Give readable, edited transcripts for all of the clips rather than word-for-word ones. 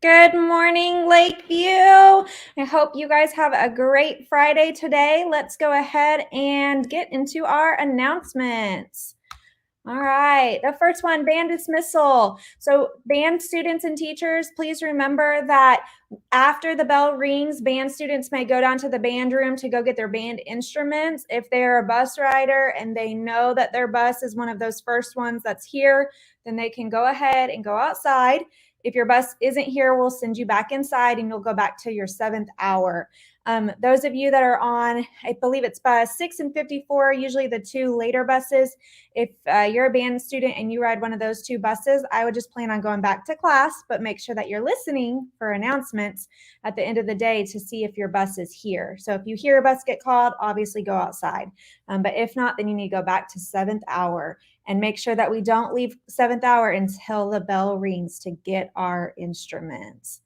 Good morning, Lakeview. I hope you guys have a great Friday today. Let's go ahead and get into our announcements. All right, the first one, band dismissal. So band students and teachers, please remember that after the bell rings, band students may go down to the band room to go get their band instruments. If they're a bus rider and they know that their bus is one of those first ones that's here, then they can go ahead and go outside. If your bus isn't here, we'll send you back inside and you'll go back to your 7th hour. Those of you that are on, I believe it's bus 6 and 54, usually the two later buses. If you're a band student and you ride one of those two buses, I would just plan on going back to class, but make sure that you're listening for announcements at the end of the day to see if your bus is here. So if you hear a bus get called, obviously go outside. But if not, then you need to go back to 7th hour and make sure that we don't leave 7th hour until the bell rings to get our instruments.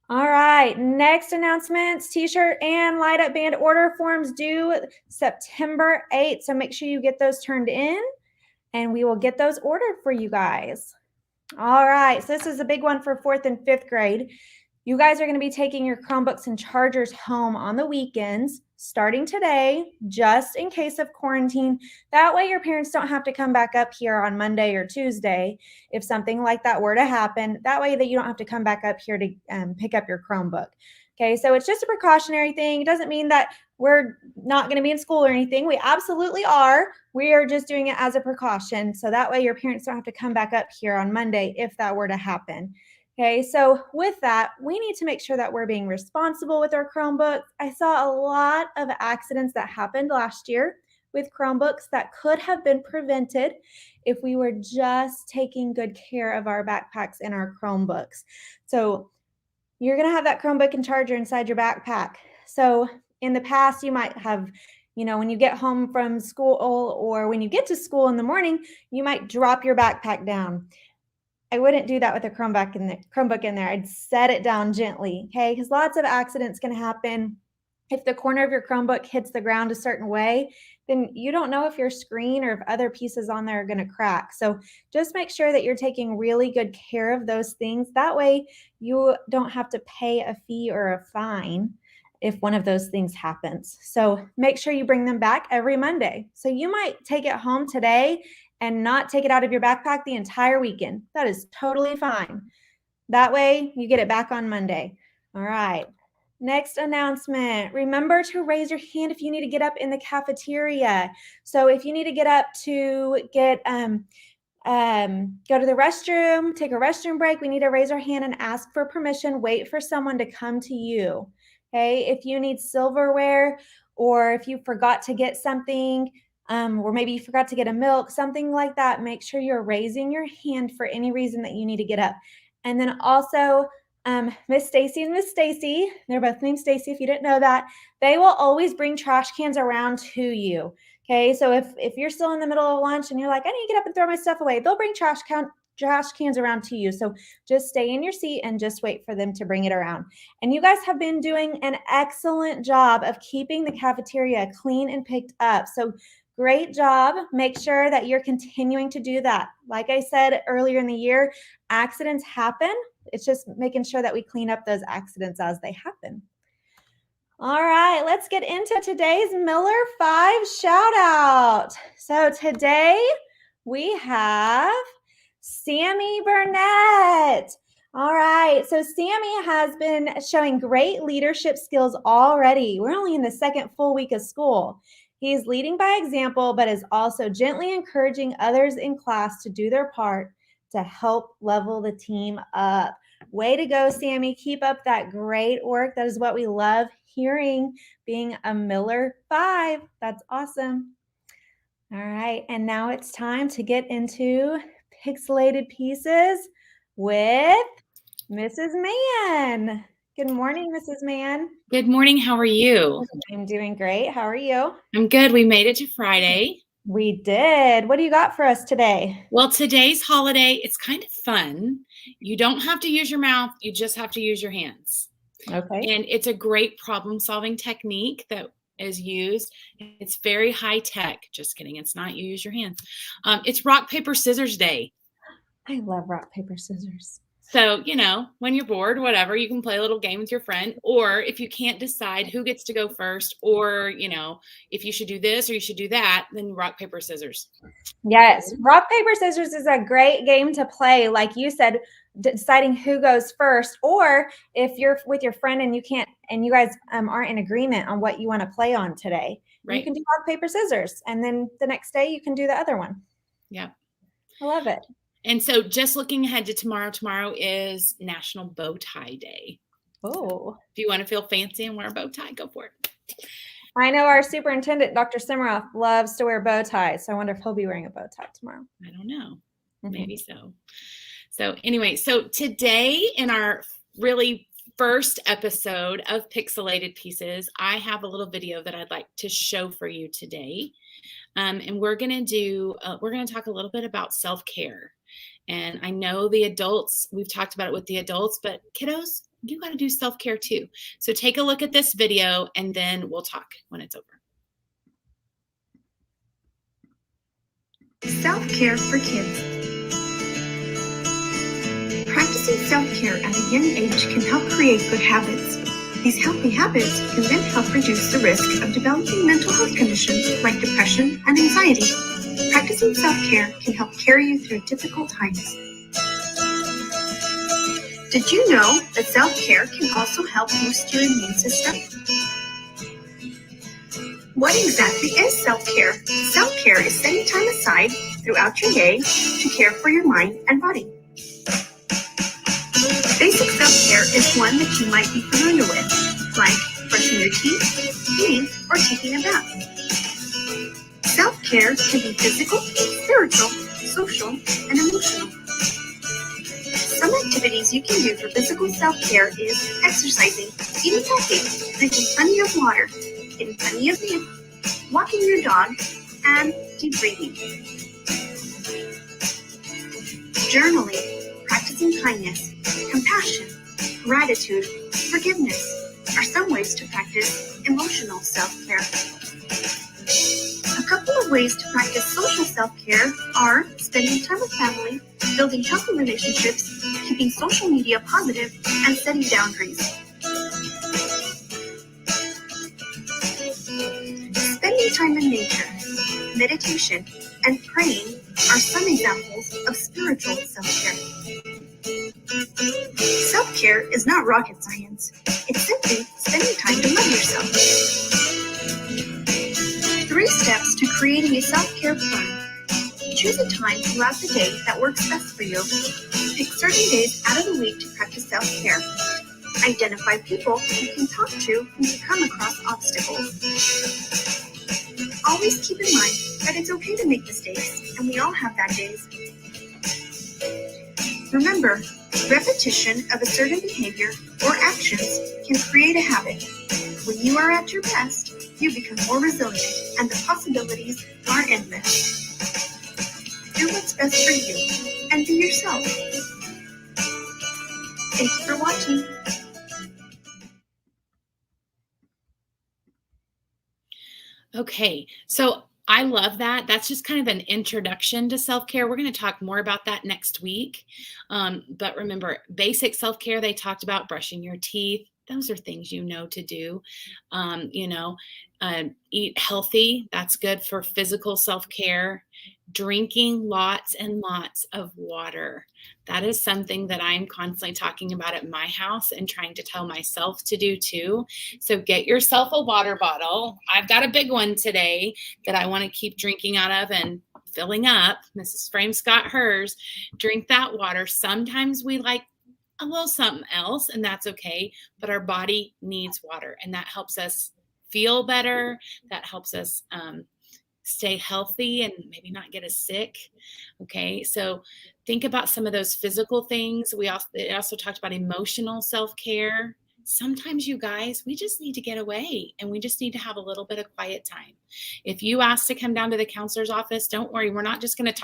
All right, next announcements, t-shirt and light up band order forms due September 8th. So make sure you get those turned in and we will get those ordered for you guys. All right, so this is a big one for 4th and 5th grade. You guys are going to be taking your Chromebooks and chargers home on the weekends starting today, just in case of quarantine. That way your parents don't have to come back up here on Monday or Tuesday if something like that were to happen. That way that you don't have to come back up here to pick up your Chromebook. Okay, so it's just a precautionary thing. It doesn't mean that we're not going to be in school or anything. We absolutely are. We are just doing it as a precaution. So that way your parents don't have to come back up here on Monday if that were to happen. Okay, so with that, we need to make sure that we're being responsible with our Chromebooks. I saw a lot of accidents that happened last year with Chromebooks that could have been prevented if we were just taking good care of our backpacks and our Chromebooks. So you're going to have that Chromebook and charger inside your backpack. So in the past, you might have, when you get home from school or when you get to school in the morning, you might drop your backpack down. I wouldn't do that with a Chromebook in there. I'd set it down gently, okay? Because lots of accidents can happen. If the corner of your Chromebook hits the ground a certain way, then you don't know if your screen or if other pieces on there are going to crack. So just make sure that you're taking really good care of those things. That way you don't have to pay a fee or a fine if one of those things happens. So make sure you bring them back every Monday. So you might take it home today and not take it out of your backpack the entire weekend. That is totally fine. That way you get it back on Monday. All right. Next announcement. Remember to raise your hand if you need to get up in the cafeteria. So if you need to get up to go to the restroom, take a restroom break, we need to raise our hand and ask for permission. Wait for someone to come to you. Okay. If you need silverware or if you forgot to get something, or maybe you forgot to get a milk, something like that, make sure you're raising your hand for any reason that you need to get up. And then also, Miss Stacy and Miss Stacy, they're both named Stacy if you didn't know that, they will always bring trash cans around to you. Okay, so if you're still in the middle of lunch and you're like, I need to get up and throw my stuff away, they'll bring trash cans around to you. So just stay in your seat and just wait for them to bring it around. And you guys have been doing an excellent job of keeping the cafeteria clean and picked up. So great job. Make sure that you're continuing to do that. Like I said earlier in the year, accidents happen. It's just making sure that we clean up those accidents as they happen. All right, let's get into today's Miller 5 shout out. So today we have Sammy Burnett. All right, so Sammy has been showing great leadership skills already. We're only in the second full week of school. He's leading by example, but is also gently encouraging others in class to do their part to help level the team up. Way to go, Sammy. Keep up that great work. That is what we love hearing, being a Miller 5. That's awesome. All right, and now it's time to get into Pixelated Pieces with Mrs. Mann. Good morning, Mrs. Mann. Good morning. How are you? I'm doing great. How are you? I'm good. We made it to Friday. We did. What do you got for us today? Well, today's holiday, it's kind of fun. You don't have to use your mouth. You just have to use your hands. Okay. And it's a great problem-solving technique that is used. It's very high tech. Just kidding. It's not. You use your hands. It's rock, paper, scissors day. I love rock, paper, scissors. So, when you're bored, whatever, you can play a little game with your friend. Or if you can't decide who gets to go first, or, if you should do this or you should do that, then rock, paper, scissors. Yes. Rock, paper, scissors is a great game to play. Like you said, deciding who goes first, or if you're with your friend and you guys aren't in agreement on what you want to play on today, Right. you can do rock, paper, scissors. And then the next day you can do the other one. Yeah. I love it. And so just looking ahead to tomorrow is National Bow Tie Day. Oh. If you want to feel fancy and wear a bow tie, go for it. I know our superintendent, Dr. Simmeroff, loves to wear bow ties. So I wonder if he'll be wearing a bow tie tomorrow. I don't know. Maybe so. So anyway, so today in our really first episode of Pixelated Pieces, I have a little video that I'd like to show for you today. And we're going to talk a little bit about self-care. And I know the adults, we've talked about it with the adults, but kiddos, you got to do self-care too. So take a look at this video and then we'll talk when it's over. Self-care for kids. Practicing self-care at a young age can help create good habits. These healthy habits can then help reduce the risk of developing mental health conditions like depression and anxiety. Practicing self-care can help carry you through difficult times. Did you know that self-care can also help boost your immune system? What exactly is self-care? Self-care is setting time aside throughout your day to care for your mind and body. Basic self-care is one that you might be familiar with, like brushing your teeth, eating, or taking a bath. Self-care can be physical, spiritual, social, and emotional. Some activities you can do for physical self-care is exercising, eating healthy, drinking plenty of water, getting plenty of sleep, walking your dog, and deep breathing. Journaling, practicing kindness, compassion, gratitude, forgiveness are some ways to practice emotional self-care. A couple of ways to practice social self-care are spending time with family, building healthy relationships, keeping social media positive, and setting boundaries. Spending time in nature, meditation, and praying are some examples of spiritual self-care. Self-care is not rocket science. It's simply spending time to love yourself. 3 steps to creating a self-care plan. Choose a time throughout the day that works best for you. Pick certain days out of the week to practice self-care. Identify people you can talk to when you come across obstacles. Always keep in mind that it's okay to make mistakes, and we all have bad days. Remember, repetition of a certain behavior or actions can create a habit. When you are at your best, you become more resilient, and the possibilities are endless. Do what's best for you, and be yourself. Thank you for watching. Okay, so I love that. That's just kind of an introduction to self-care. We're going to talk more about that next week. But remember, basic self-care, they talked about brushing your teeth. Those are things you know to do. Eat healthy. That's good for physical self-care. Drinking lots and lots of water. That is something that I'm constantly talking about at my house and trying to tell myself to do too. So get yourself a water bottle. I've got a big one today that I want to keep drinking out of and filling up. Mrs. Frame's got hers. Drink that water. Sometimes we like a little something else, and that's okay. But our body needs water, and that helps us feel better. That helps us stay healthy and maybe not get as sick. Okay, so think about some of those physical things. It also talked about emotional self-care. Sometimes, you guys, we just need to get away and we just need to have a little bit of quiet time. If you ask to come down to the counselor's office, don't worry, we're not just going to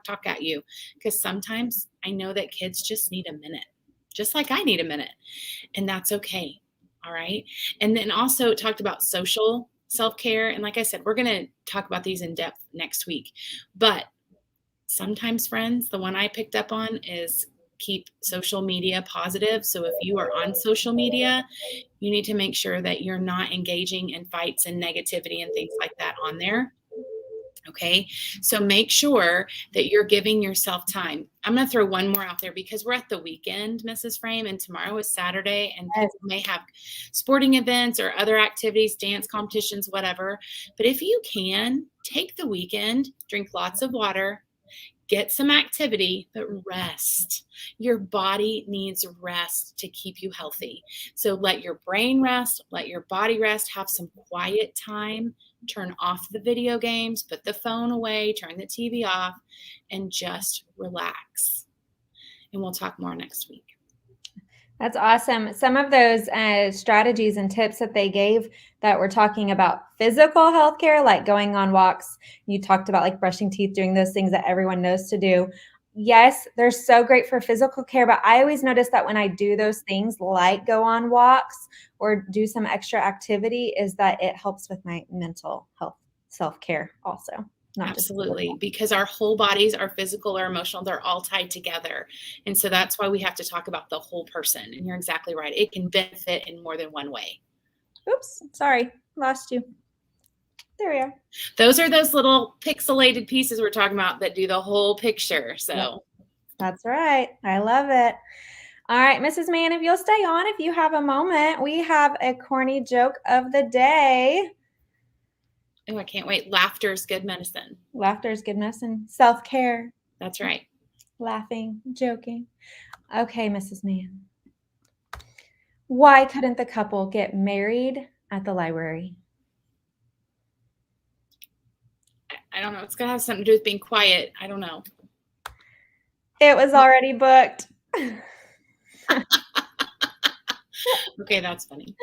talk at you, because sometimes I know that kids just need a minute, just like I need a minute, and that's okay. All right. And then also talked about social self-care. And like I said, we're going to talk about these in depth next week. But sometimes, friends, the one I picked up on is keep social media positive. So if you are on social media, you need to make sure that you're not engaging in fights and negativity and things like that on there. Okay, so make sure that you're giving yourself time. I'm going to throw one more out there because we're at the weekend, Mrs. Frame, and tomorrow is Saturday, and people may have sporting events or other activities, dance competitions, whatever. But if you can, take the weekend, drink lots of water, get some activity, but rest. Your body needs rest to keep you healthy. So let your brain rest, let your body rest, have some quiet time, turn off the video games, put the phone away, turn the TV off, and just relax. And we'll talk more next week. That's awesome. Some of those strategies and tips that they gave that we're talking about physical healthcare, like going on walks. You talked about like brushing teeth, doing those things that everyone knows to do. Yes, they're so great for physical care, but I always notice that when I do those things like go on walks or do some extra activity, is that it helps with my mental health, self-care also. Absolutely, because our whole bodies, our physical or emotional, they're all tied together. And so that's why we have to talk about the whole person. And you're exactly right. It can benefit in more than one way. Oops, sorry, lost you. There we are. Those are those little pixelated pieces we're talking about that do the whole picture. So yep. That's right. I love it. All right, Mrs. Mann, if you'll stay on, if you have a moment, we have a corny joke of the day. Oh, I can't wait. Laughter is good medicine. Laughter is good medicine. Self-care. That's right. Laughing, joking. Okay, Mrs. Mann. Why couldn't the couple get married at the library? I don't know. It's going to have something to do with being quiet. I don't know. It was already booked. Okay, that's funny.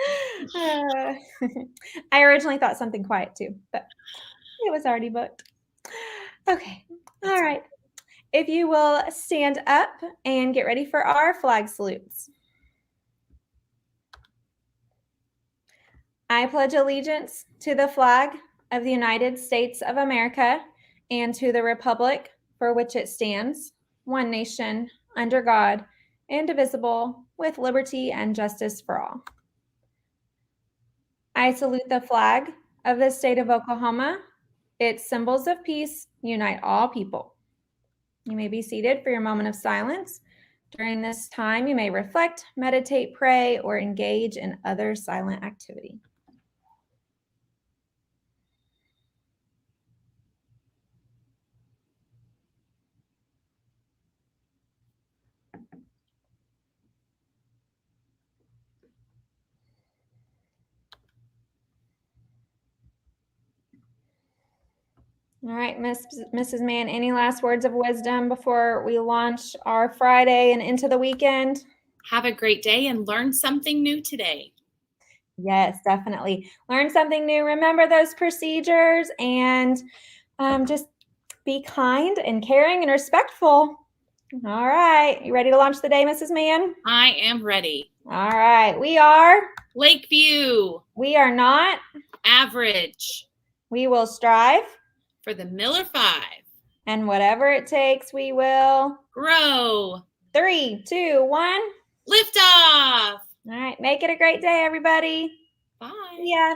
I originally thought something quiet too, but it was already booked. Okay. All right. If you will stand up and get ready for our flag salutes. I pledge allegiance to the flag of the United States of America and to the republic for which it stands, one nation, under God, indivisible, with liberty and justice for all. I salute the flag of the state of Oklahoma. Its symbols of peace unite all people. You may be seated for your moment of silence. During this time, you may reflect, meditate, pray, or engage in other silent activity. All right, Mrs. Mann, any last words of wisdom before we launch our Friday and into the weekend? Have a great day and learn something new today. Yes, definitely. Learn something new. Remember those procedures and just be kind and caring and respectful. All right. You ready to launch the day, Mrs. Mann? I am ready. All right. We are Lakeview. We are not average. We will strive for the Miller 5. And whatever it takes, we will grow. 3, 2, 1. Lift off. All right. Make it a great day, everybody. Bye. Yeah.